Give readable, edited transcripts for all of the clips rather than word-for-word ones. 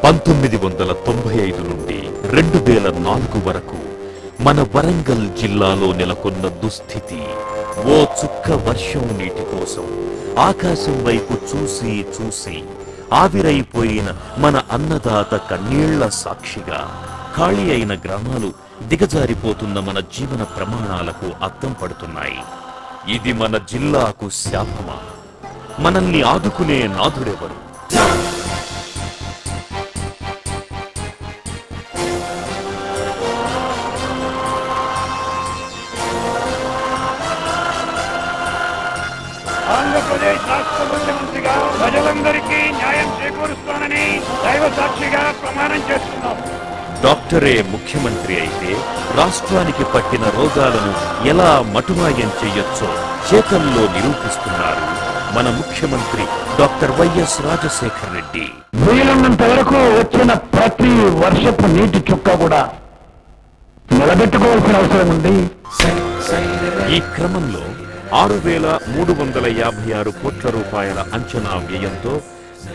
1995 నుండి 2004 వరకు మన వరంగల్ జిల్లాలో నెలకొన్న దుస్థితి ఓ చుక్క వర్షం నీటి కోసం ఆకాశం వైపు చూసి చూసి ఆవిరైపోయిన మన అన్నదాత కన్నీళ్ల సాక్షిగా ఖాళీ అయిన గ్రామాలు దిగజారిపోతున్న మన జీవన ప్రమాణాలకు అద్దం పడుతున్నాయి. ఇది మన జిల్లాకు శాపమా? మనల్ని ఆదుకునే నాథుడెవరు? ఆంధ్రప్రదేశ్ రాష్ట్ర ముఖ్యమంత్రిగా ప్రజలందరికీ న్యాయం చేకూరుస్తానని దైవ సాక్షిగా ప్రమాణం చేస్తున్నాం. డాక్టరే ముఖ్యమంత్రి అయితే రాష్ట్రానికి పట్టిన రోగాలను ఎలా మటుమాయం చేయొచ్చో చేతల్లో నిరూపిస్తున్నారు మన ముఖ్యమంత్రి డాక్టర్ వైఎస్ రాజశేఖర్ రెడ్డి. వీలున్నంత వరకు వచ్చిన ప్రతి వర్షపు నీటి చుక్క కూడా నిలబెట్టుకోవాల్సిన అవసరం ఉంది. ఈ క్రమంలో 6,356 కోట్ల రూపాయల అంచనా వ్యయంతో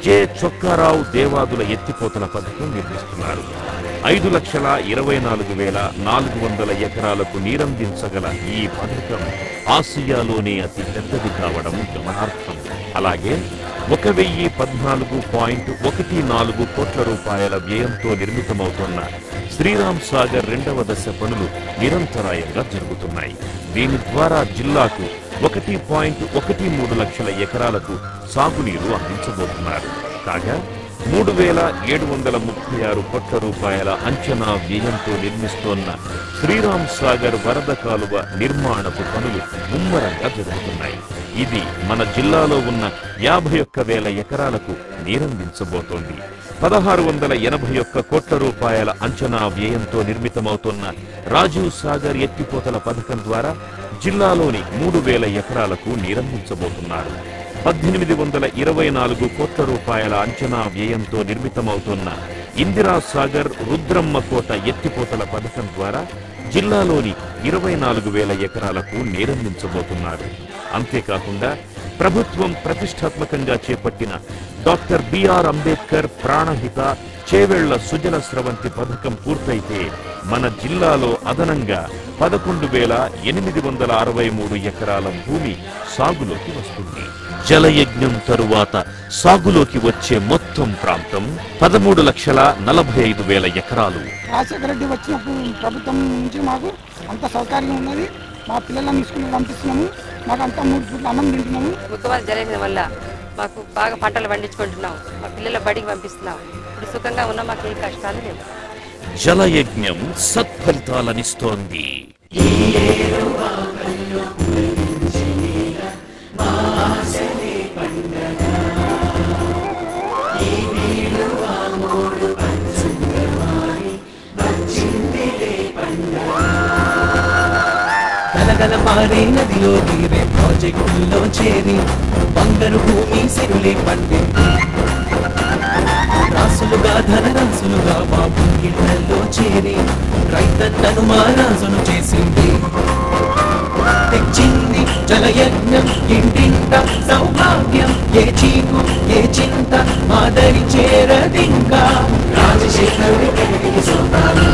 జె చొక్కారావు దేవాదుల ఎత్తిపోతల పథకం నిర్మిస్తున్నారు. 5,24,400 ఎకరాలకు నీరందించగల ఈ పథకం ఆసియాలోనే అతి పెద్దది కావడం గమనార్హం. అలాగే 1,014.14 కోట్ల రూపాయల వ్యయంతో నిర్మితమవుతున్న శ్రీరామ్ సాగర్ 2వ దశ పనులు నిరంతరాయంగా జరుగుతున్నాయి. దీని ద్వారా జిల్లాకు 1.13 లక్షల ఎకరాలకు సాగునీరు అందించబోతున్నారు. కాగా 3,736 కోట్ల రూపాయల అంచనా వ్యయంతో నిర్మిస్తోన్న శ్రీరామ్ సాగర్ వరద కాలువ నిర్మాణపు పనులు ముమ్మరంగా జరుగుతున్నాయి. ఇది మన జిల్లాలో ఉన్న 51,000 ఎకరాలకు నీరందించబోతోంది. 1,681 కోట్ల రూపాయల అంచనా వ్యయంతో నిర్మితమవుతున్న రాజీవ్ సాగర్ ఎత్తిపోతల పథకం ద్వారా జిల్లాలోని 3,000 ఎకరాలకు నీరందించబోతున్నారు. 1,824 కోట్ల రూపాయల అంచనా వ్యయంతో నిర్మితమవుతున్న ఇందిరా సాగర్ రుద్రమ్మ కోట ఎత్తిపోతల పథకం ద్వారా జిల్లాలోని 24,000 ఎకరాలకు నీరందించబోతున్నారు. అంతేకాకుండా ప్రభుత్వం ప్రతిష్టాత్మకంగా చేపట్టిన డాక్టర్ బిఆర్ అంబేద్కర్ ప్రాణహిత చేవెళ్ల సుజల స్రవంతి పథకం పూర్తయితే మన జిల్లాలో అదనంగా 11,863 ఎకరాల భూమి సాగులోకి వస్తుంది. జలయజ్ఞం తరువాత సాగులోకి వచ్చే మొత్తం ప్రాంతం 13,45,000 ఎకరాలు. రాజశేఖర రెడ్డి వచ్చినప్పుడు ప్రభుత్వం నుంచి మాకు అంత సౌకర్యం ఉన్నది. మా పిల్లలను స్కూల్ పంపిస్తున్నాము. మాకు అంతా 3 పూట్ల అన్నం తింటున్నాము. ముఖ్యమంత్రి జరగడం వల్ల మాకు బాగా పంటలు పండించుకుంటున్నాం. మా పిల్లల బడికి పంపిస్తున్నాం. ఇప్పుడు సుఖంగా ఉన్న మాకు ఏ కష్టాలు లేవు. జలయజ్ఞం సత్ఫలితాలనిస్తోంది. గలగల పారే నదిలో నీరే ప్రాజెక్టుల్లో చేరి బంగారు భూమి సిరులే పండింది. రాసులుగా ధనరాసులుగా బాబు ఇళ్లలో చేరి రైతన్నను మారాజును చేసింది. తెచ్చింది జలయజ్ఞం ఇంటింట సౌభాగ్యం. ఏ చీకు ఏ చింత మాదరి చేరదింకా. రాజశేఖరుడి సోపాలు